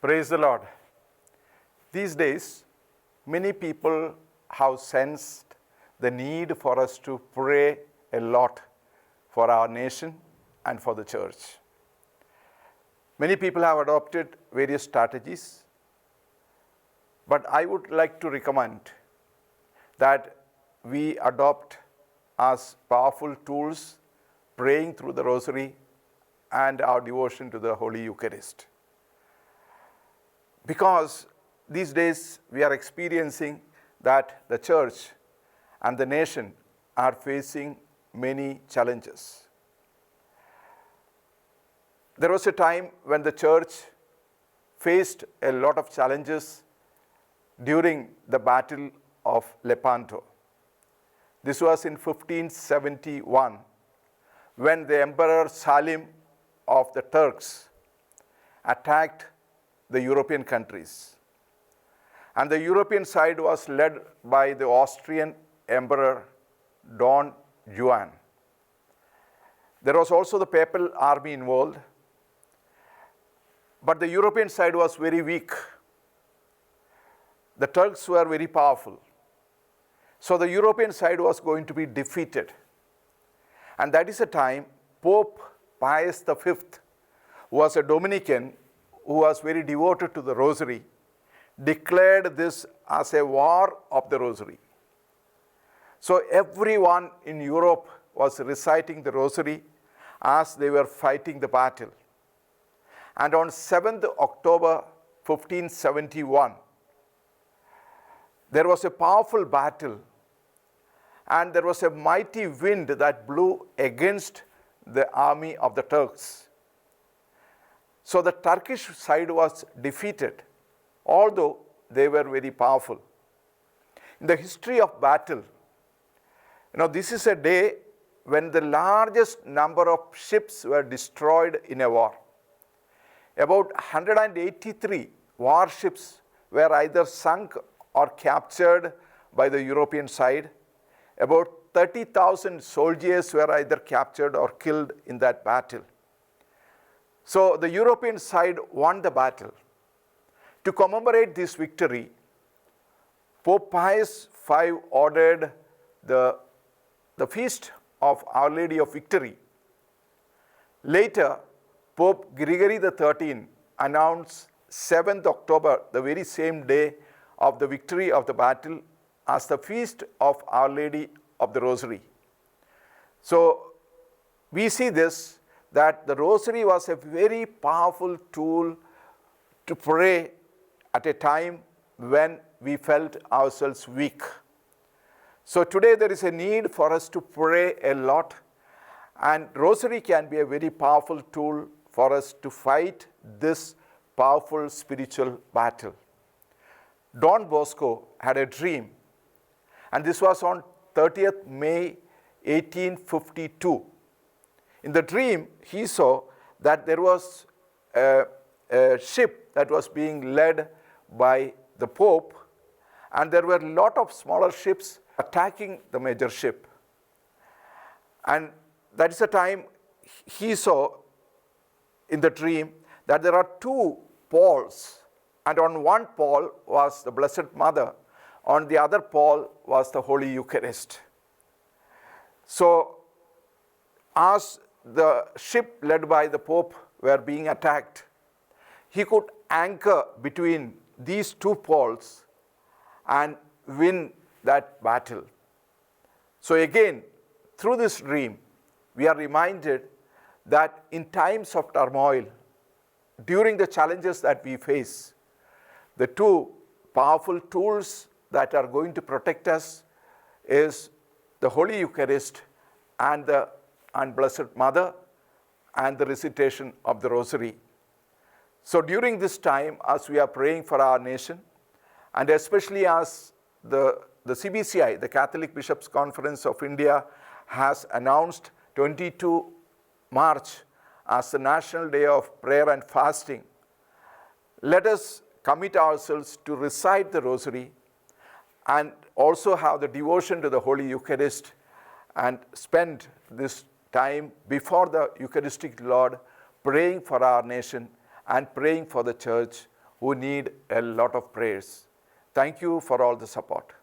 Praise the Lord. These days, many people have sensed the need for us to pray a lot for our nation and for the church. Many people have adopted various strategies, but I would like to recommend that we adopt as powerful tools praying through the Rosary and our devotion to the Holy Eucharist. Because these days we are experiencing that the church and the nation are facing many challenges. There was a time when the church faced a lot of challenges during the Battle of Lepanto. This was in 1571 when the Emperor Salim of the Turks attacked the European countries. And the European side was led by the Austrian Emperor Don Juan. There was also the papal army involved, but the European side was very weak. The Turks were very powerful. So the European side was going to be defeated. And that is a time Pope Pius V, who was a Dominican, who was very devoted to the Rosary, declared this as a war of the Rosary. So everyone in Europe was reciting the Rosary as they were fighting the battle. And on 7th October 1571, there was a powerful battle, and there was a mighty wind that blew against the army of the Turks. So the Turkish side was defeated, although they were very powerful. In the history of battle, this is a day when the largest number of ships were destroyed in a war. About 183 warships were either sunk or captured by the European side. About 30,000 soldiers were either captured or killed in that battle. So the European side won the battle. To commemorate this victory, Pope Pius V ordered the feast of Our Lady of Victory. Later, Pope Gregory XIII announced 7th October, the very same day of the victory of the battle, as the feast of Our Lady of the Rosary. So we see this, that the Rosary was a very powerful tool to pray at a time when we felt ourselves weak. So today there is a need for us to pray a lot, and Rosary can be a very powerful tool for us to fight this powerful spiritual battle. Don Bosco had a dream, and this was on 30th May 1852. In the dream, he saw that there was a ship that was being led by the Pope, and there were a lot of smaller ships attacking the major ship. And that is the time he saw in the dream that there are two poles, and on one pole was the Blessed Mother, on the other pole was the Holy Eucharist. So as the ship led by the Pope were being attacked, he could anchor between these two poles and win that battle. So again, through this dream, we are reminded that in times of turmoil, during the challenges that we face, the two powerful tools that are going to protect us is the Holy Eucharist and the Blessed Mother and the recitation of the Rosary. So during this time, as we are praying for our nation, and especially as the CBCI, the Catholic Bishops' Conference of India, has announced 22 March as the National Day of Prayer and Fasting, let us commit ourselves to recite the Rosary and also have the devotion to the Holy Eucharist and spend this time before the Eucharistic Lord praying for our nation and praying for the church, who need a lot of prayers. Thank you for all the support.